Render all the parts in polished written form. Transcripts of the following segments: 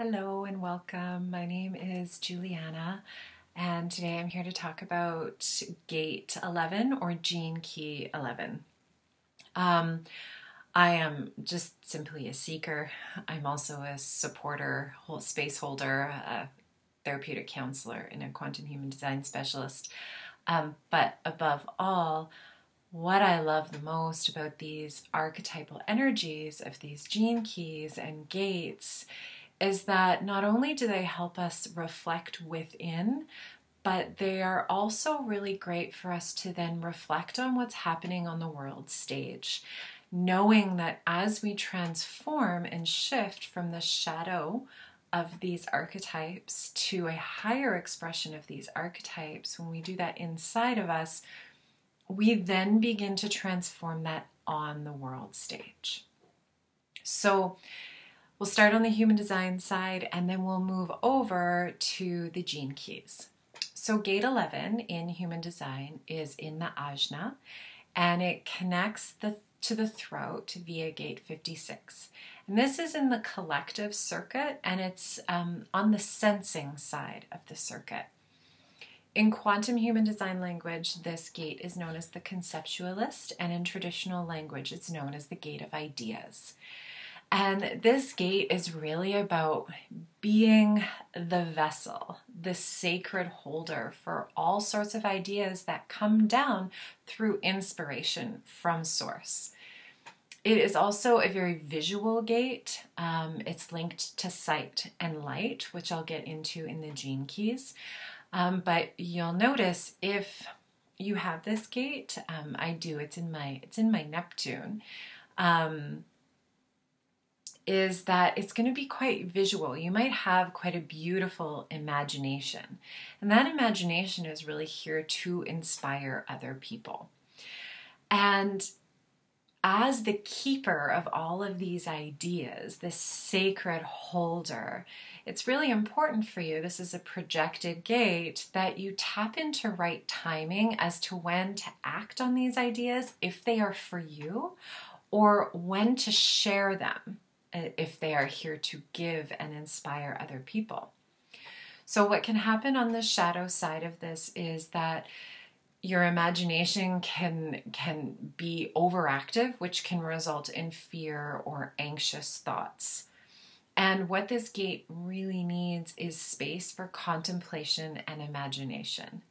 Hello and welcome. My name is Juliana, and today I'm here to talk about Gate 11 or Gene Key 11. I am just simply a seeker. I'm also a supporter, space holder, a therapeutic counselor, and a quantum human design specialist. But above all, what I love the most about these archetypal energies of these gene keys and gates is that not only do they help us reflect within, but they are also really great for us to then reflect on what's happening on the world stage, knowing that as we transform and shift from the shadow of these archetypes to a higher expression of these archetypes, when we do that inside of us, we then begin to transform that on the world stage. So we'll start on the human design side and then we'll move over to the gene keys. So gate 11 in human design is in the ajna, and it connects to the throat via gate 56. And this is in the collective circuit, and it's on the sensing side of the circuit. In quantum human design language, this gate is known as the conceptualist, and in traditional language, it's known as the gate of ideas. And this gate is really about being the vessel, the sacred holder for all sorts of ideas that come down through inspiration from source. It is also a very visual gate. It's linked to sight and light, which I'll get into in the gene keys. But you'll notice if you have this gate, I do. It's in my Neptune. Is that it's going to be quite visual. You might have quite a beautiful imagination. And that imagination is really here to inspire other people. And as the keeper of all of these ideas, this sacred holder, it's really important for you, this is a projected gate, that you tap into right timing as to when to act on these ideas, if they are for you, or when to share them, if they are here to give and inspire other people. So what can happen on the shadow side of this is that your imagination can be overactive, which can result in fear or anxious thoughts. And what this gate really needs is space for contemplation and imagination.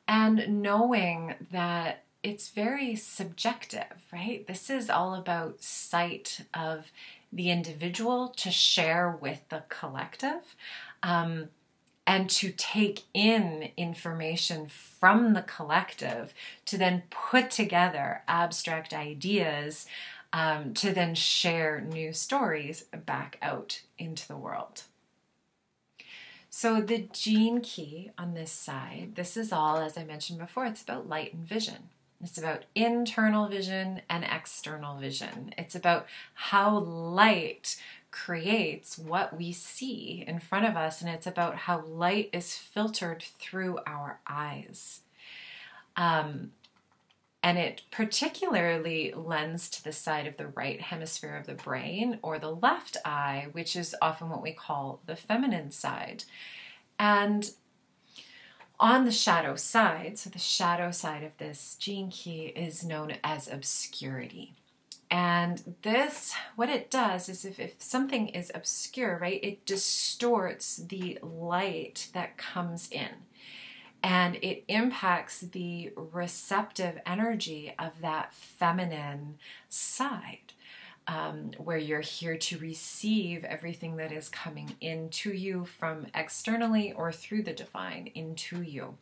And knowing that it's very subjective, right? This is all about sight of the individual to share with the collective, and to take in information from the collective to then put together abstract ideas to then share new stories back out into the world. So the gene key on this side, this is all, as I mentioned before, it's about light and vision. It's about internal vision and external vision. It's about how light creates what we see in front of us, and it's about how light is filtered through our eyes. And it particularly lends to the side of the right hemisphere of the brain or the left eye, which is often what we call the feminine side. And on the shadow side, so the shadow side of this gene key is known as obscurity. And this, what it does is if something is obscure, right, it distorts the light that comes in. And it impacts the receptive energy of that feminine side, where you're here to receive everything that is coming into you from externally or through the divine into you.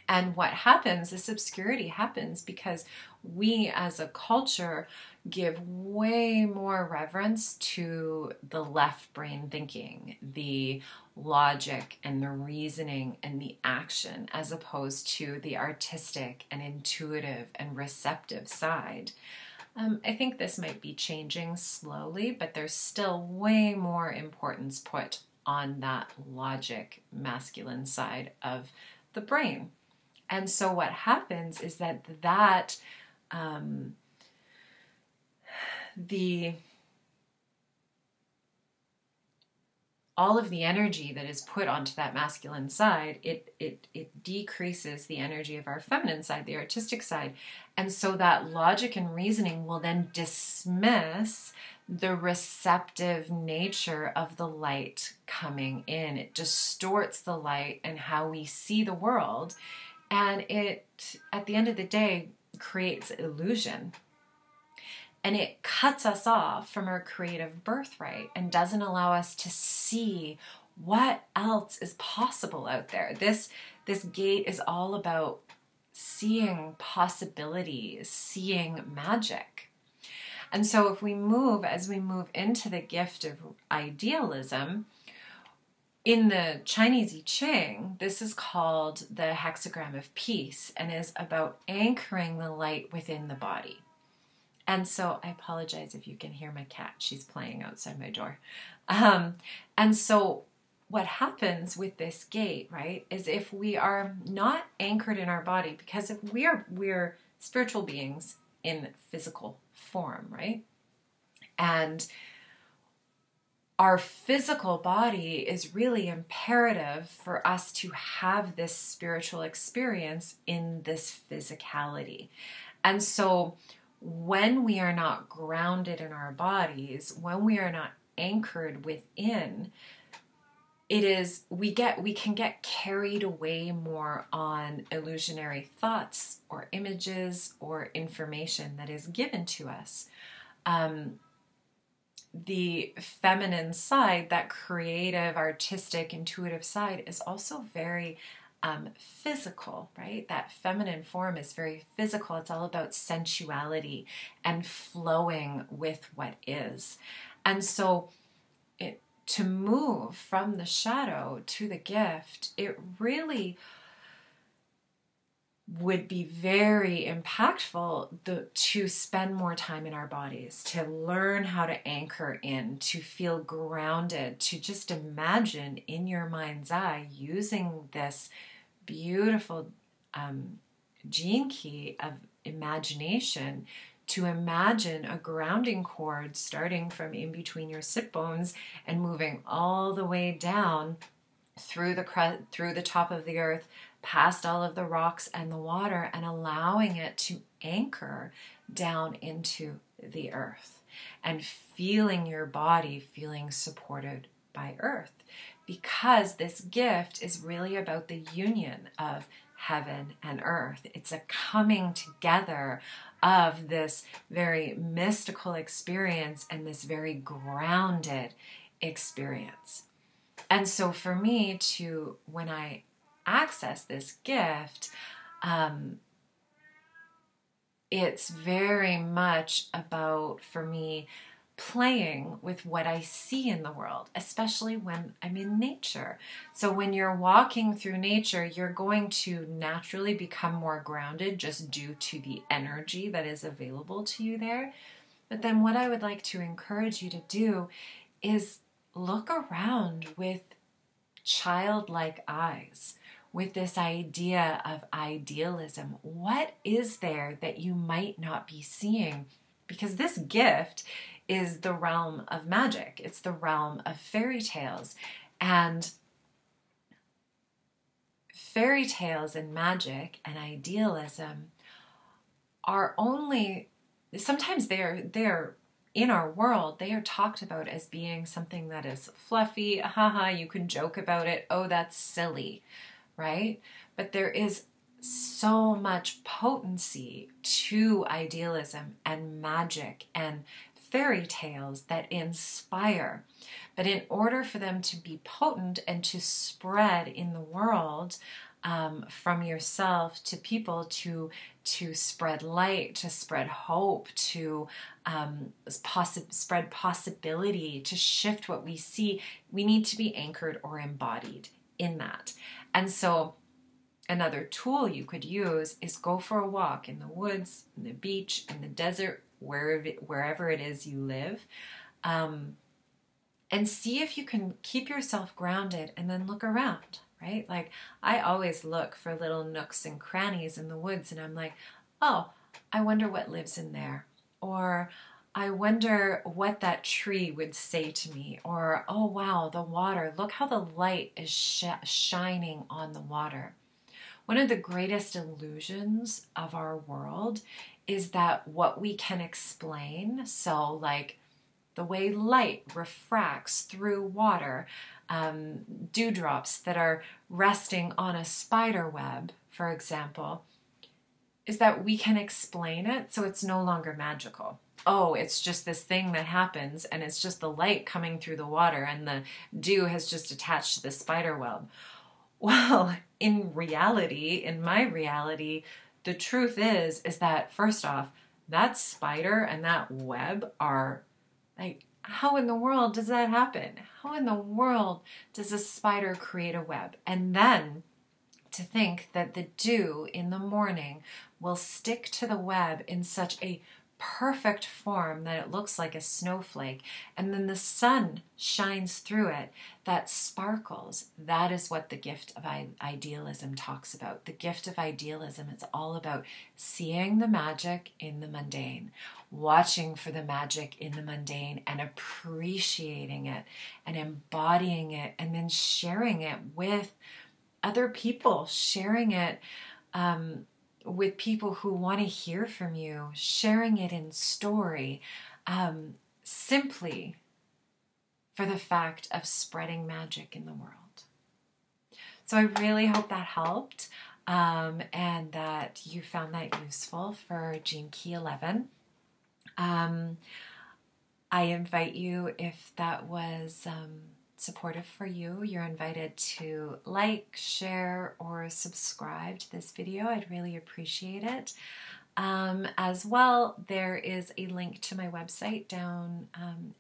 And what happens, this obscurity happens because we as a culture give way more reverence to the left brain thinking, the logic and the reasoning and the action, as opposed to the artistic and intuitive and receptive side. I think this might be changing slowly, but there's still way more importance put on that logic masculine side of the brain. And so what happens is that all of the energy that is put onto that masculine side, it decreases the energy of our feminine side, the artistic side. And so that logic and reasoning will then dismiss the receptive nature of the light coming in. It distorts the light and how we see the world. And it, at the end of the day, creates illusion. And it cuts us off from our creative birthright and doesn't allow us to see what else is possible out there. This gate is all about seeing possibilities, seeing magic. And so as we move into the gift of idealism, in the Chinese I Ching, this is called the hexagram of peace and is about anchoring the light within the body. And so I apologize if you can hear my cat. She's playing outside my door. And so what happens with this gate, right, is if we are not anchored in our body, because if we're spiritual beings in physical form, right? And our physical body is really imperative for us to have this spiritual experience in this physicality. And so when we are not grounded in our bodies, when we are not anchored within, we can get carried away more on illusionary thoughts or images or information that is given to us. The feminine side, that creative, artistic, intuitive side, is also very physical, right? That feminine form is very physical. It's all about sensuality and flowing with what is. And so to move from the shadow to the gift, it really would be very impactful to spend more time in our bodies, to learn how to anchor in, to feel grounded, to just imagine in your mind's eye using this beautiful gene key of imagination to imagine a grounding cord starting from in between your sit bones and moving all the way down through the top of the earth, past all of the rocks and the water, and allowing it to anchor down into the earth and feeling your body feeling supported by earth. Because this gift is really about the union of heaven and earth. It's a coming together of this very mystical experience and this very grounded experience. And so for me when I access this gift, it's very much about, for me, playing with what I see in the world, especially when I'm in nature. So when you're walking through nature, you're going to naturally become more grounded just due to the energy that is available to you there. But then what I would like to encourage you to do is look around with childlike eyes, with this idea of idealism. What is there that you might not be seeing? Because this gift is the realm of magic. It's the realm of fairy tales. And fairy tales and magic and idealism are only, sometimes they're in our world, they are talked about as being something that is fluffy, haha, you can joke about it, oh, that's silly, right? But there is so much potency to idealism and magic and fairy tales that inspire. But in order for them to be potent and to spread in the world, from yourself to people, to spread light, to spread hope, to spread possibility, to shift what we see, we need to be anchored or embodied in that. And so another tool you could use is go for a walk in the woods, in the beach, in the desert, wherever it is you live, and see if you can keep yourself grounded and then look around, right? Like, I always look for little nooks and crannies in the woods, and I'm like, oh, I wonder what lives in there. Or I wonder what that tree would say to me. Or, oh wow, the water, look how the light is shining on the water. One of the greatest illusions of our world is that what we can explain, so like the way light refracts through water, dewdrops that are resting on a spider web, for example, is that we can explain it, so it's no longer magical. Oh, it's just this thing that happens, and it's just the light coming through the water, and the dew has just attached to the spider web. Well, in reality, in my reality, the truth is that first off, that spider and that web are like, how in the world does that happen? How in the world does a spider create a web? And then to think that the dew in the morning will stick to the web in such a perfect form that it looks like a snowflake, and then the sun shines through it, that sparkles. That is what the gift of idealism talks about. The gift of idealism is all about seeing the magic in the mundane, watching for the magic in the mundane, and appreciating it and embodying it, and then sharing it with other people, sharing it with people who want to hear from you, sharing it in story, simply for the fact of spreading magic in the world. So I really hope that helped, and that you found that useful for Gene Key 11. I invite you, if that was supportive for you, you're invited to like, share, or subscribe to this video. I'd really appreciate it. As well, there is a link to my website down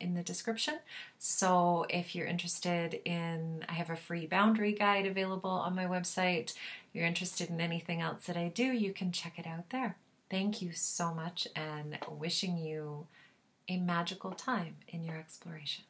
in the description. So if you're interested in, I have a free boundary guide available on my website. If you're interested in anything else that I do, you can check it out there. Thank you so much, and wishing you a magical time in your exploration.